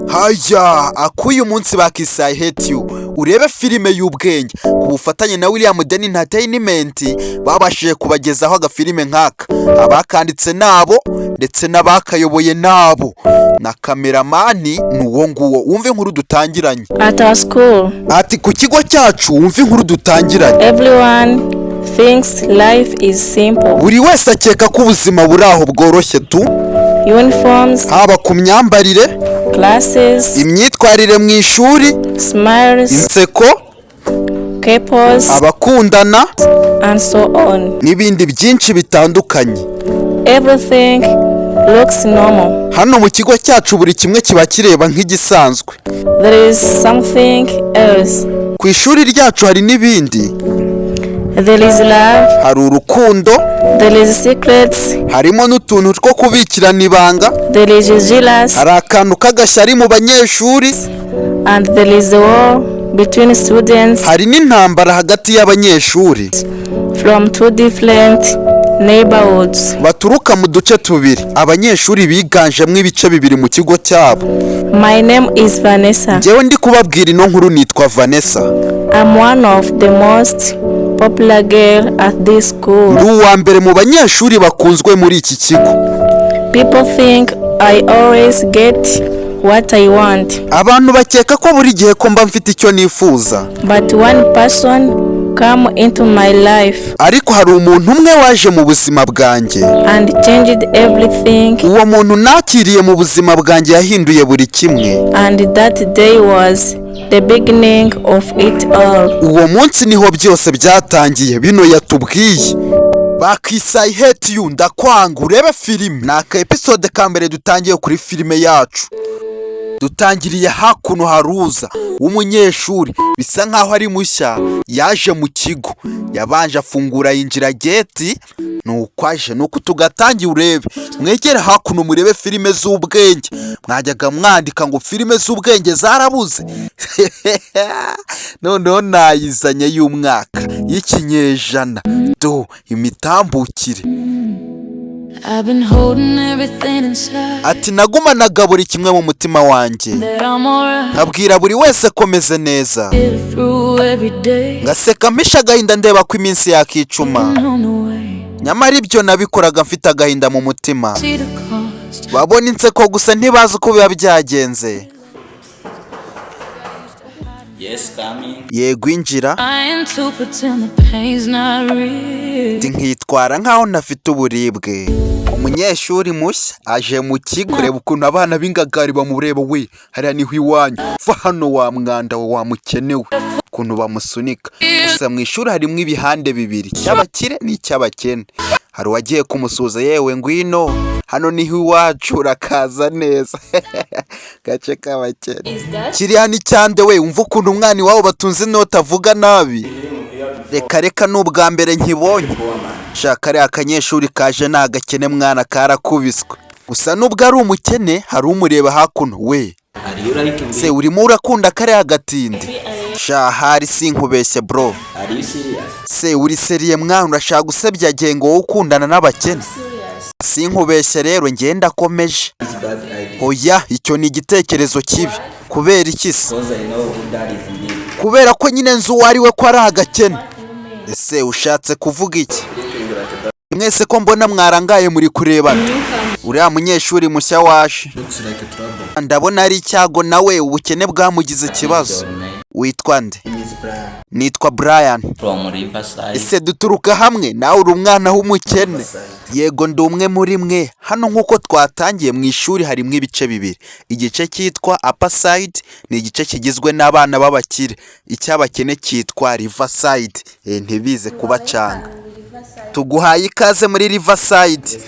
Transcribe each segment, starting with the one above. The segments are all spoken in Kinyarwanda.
Haya, akuyu munsi bakisa I hate you. Urebe filime y'ubwenge ku bufatanye na William Deni Entertainment babashije kubagezaho agafilime nkaka. Abakanditse nabo ndetse n'abakayoboye nabo. Na kameramani nuwo nguwo. Wumve inkuru dutangiranye. At our school. Ati ku kigo cyacu wumve inkuru dutangiranye. Everyone thinks life is simple. Buri wese akeka ko ubuzima buri aho bworoshye tu. Uniforms, haba ku myambarire, classes, imyitwarire mu ishuri, smiles, inseko, couples, abakundana, and so on. N'ibindi byinshi bitandukanye. Everything looks normal. Hano mu kigo cyacu buri kimwe kiba kireba nk'igisanzwe. There is something else. Ku ishuri ryacu hari n'ibindi. There is love. Hari urukundo. There is secrets. Harimo n'utuntu two kubikirana ibanga. There is jealousy. Hari akantu k'agashyari mu banyeshuri. And there is a war between students. Hari n'intambara hagati y'abanyeshuri. From two different neighborhoods. Baturuka mu duce tubiri. Abanyeshuri biganjemo ibice bibiri mu kigo cyabo. My name is Vanessa. Njyewe ndi kubabwira ino nkuru nitwa Vanessa. I'm one of the most popular girl at this school. Ndi uwa mbere mu banyeshuri bakunzwe muri iki kigo. People think I always get what I want. Abantu bakeka ko buri gihe ko mba mfite icyo nifuza. But one person come into my life. Ariko hari umuntu umwe waje mu buzima bwanjye. And changed everything. Uwo muntu nakiriye mu buzima bwanjye yahinduye buri kimwe. And that day was the beginning of it all. Uwo munsi niho byose byatangiye bino yatubwiye. Bakisa I hate you ndakwanga urebe filime. Ni aka episode ka mbere dutangiye kuri filime yacu. Dutangiriye hakuno haruza w'umunyeshuri bisa nkaho ari mushya yaje mu kigo. Yabanje afungura yinjira geti nuko tugatangira urebe. Mwegere hakuno murebe filime z'ubwenge. Mwajyaga mwandika ngo filime z'ubwenge zarabuze. Noneho nayizanye y'umwaka y'ikinyejana do imitambukire. Ati nagumanaga buri kimwe mu mutima wanjye nkabwira buri wese ko meze neza, ngaseka mpisha agahinda ndeba ko iminsi yakicuma, nyamara ibyo nabikoraga mfite agahinda mu mutima. Babona inseko gusa ntibazi uko biba byagenze. Yego injira. Nkitwara nkaho ntafite uburibwe. Umunyeshuri mushya aje mu kigo. Reba ukuntu abana b'ingagari bamureba, we hariya niho iwanyu, va hano wa mwanda we wa mukenewe, ukuntu bamusunika. Gusa mu ishuri harimo ibihande bibiri, cy'abakire n'icy'abakene. Hari uwagiye kumusuza, yewe ngwino hano niho iwacu urakaza neza. Gace k'abakene kiri hano icyande, we umva ukuntu umwana iwabo batunze inoti avuga nabi. Reka n'ubwa mbere nkibonye. Shaka ari akanyeshuri kaje nagakene mwana karakubiswe. Gusa nubwo ari umukene hari umureba hakuno, we se urimo urakunda kare agatinde. Hari sinkubeshye bro. Se uri seriye mwana urashaka gusebya gengo wowe ukundana n'abakene? Sinkubeshye rero ngenda komeje. Oya icyo ni igitekerezo kibi. Kubera iki se? Kubera ko nyine nzu wariwe ko ari agakene. Ese ushatse kuvuga iki? Mwese ko mbona mwarangaye muri kurebana. Uriya munyeshuri mushya waje ndabona ari icyago nawe ubukene bwamugize ikibazo. Witwa nde? Nitwa Brian. Ese duturuka hamwe nawe uri umwana w'umukene? Yego ndi umwe muri mwe. Hano nk'uko twatangiye mu ishuri harimo ibice bibiri. Igice cyitwa upper side ni igice kigizwe n'abana b'abakire. Icy'abakene cyitwa riverside. Ntibize kubacanga. Tuguhaye ikaze muri riverside.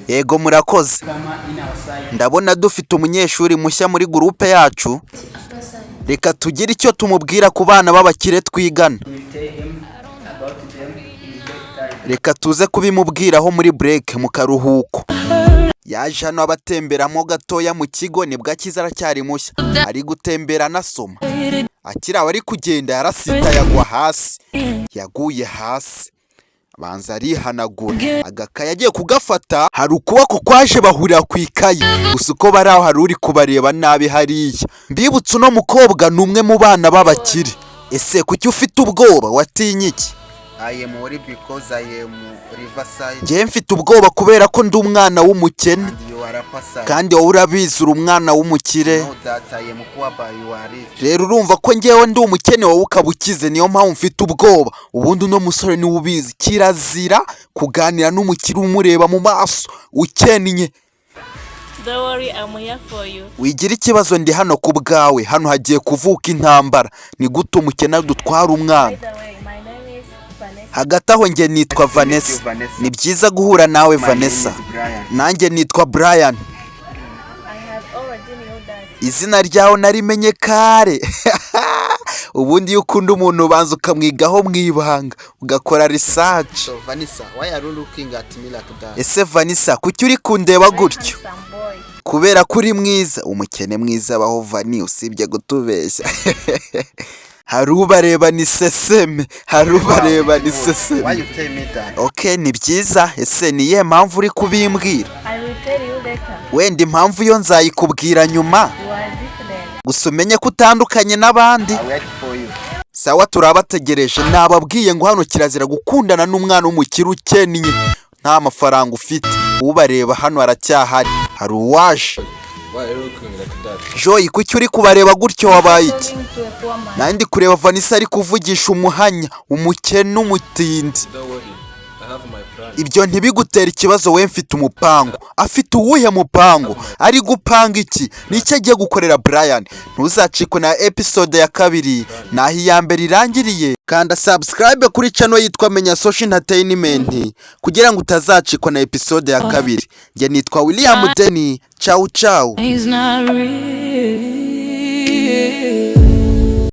Yego murakoze. Ndabona dufite umunyeshuri mushya muri groupe yacu. Reka tugire icyo tumubwira ku bana b'abakire twigana. Reka tuze kubimubwiraho muri break mu karuhuko. Yaje hano abatemberamo gatoya mu kigo, nibwo akiza aracyari mushya. Ari gutembera anasoma. Akira wari kugenda yarasita yagwa hasi. Yaguye hasi. banza arihanagura agakaye agiye kugafata, hari ukuboko kwaje bahurira ku ikayi, gusa uko bari aho hari uri kubareba nabi hariya. Mbibutse uno mukobwa ni umwe mu bana b'abakire. Ese kuki ufite ubwoba, watinye iki? I am worried because I am Riverside. Njye mfite ubwoba kubera ko ndi umwana w'umukene, And you are a person. kandi wowe urabizi uri umwana w'umukire. Know that I am poor but you are rich. Rero urumva ko njyewe ndi umukene wowe ukaba ukize, niyo mpamvu mfite ubwoba. Ubundi uno musore niwe ubizi, kirazira kuganira n'umukire umureba mu maso ukennye. Don't worry, I'm here for you. Wigira ikibazo, ndi hano ku bwawe. Hano hagiye kuvuka intambara. Ni gute umukene dutwara umwana? By the way, my name is Vanessa. Hagati aho njye nitwa Vanessa. Ni byiza guhura nawe Vanessa. Nanjye nitwa Brian. I have already knew that. Izina ryawe narimenye kare. Ubundi iyo ukunda umuntu ubanza ukamwigaho mu ibanga, ugakora research. So Vanessa, why are you looking at me like that? Ese Vanessa, kuki uri kundeba gutyo? Some boy. Kubera ko uri mwiza. Umukene mwiza abaho Vani, usibye gutubeshya. Hari ubareba ni seseme, hari ubareba ni seseme. Why you tell me that? Okay, ni byiza. Ese ni iyihe mpamvu uri kubimbwira? I will tell you later. Wenda impamvu yo nzayikubwira nyuma, You are different. gusa umenye ko utandukanye n'abandi. I wait for you. Sawa, turabategereje. Nababwiye ngo hano kirazira gukundana n'umwana w'umukire ukennye nta mafaranga ufite. Ubareba hano aracyahari, hari uwaje. Joy, kuki uri kubareba gutyo, wabaye iki? Talking to a poor man. Nandi kureba Vanessa ari kuvugisha umuhanya, umukene n'umutindi. Ibyo ntibigutera ikibazo, we mfite umupango. Afite uwuhe mupango? Ari gupanga iki? Nicyo agiye gukorera Brian. Ntuzacikwe na episode ya 2, naho iya mbere irangiriye. Kanda subscribe kuri channel yitwa Menya Social Entertainment kugira ngo utazacikwa na episode ya 2. Njye nitwa William Deni. Ciao ciao. He's not real.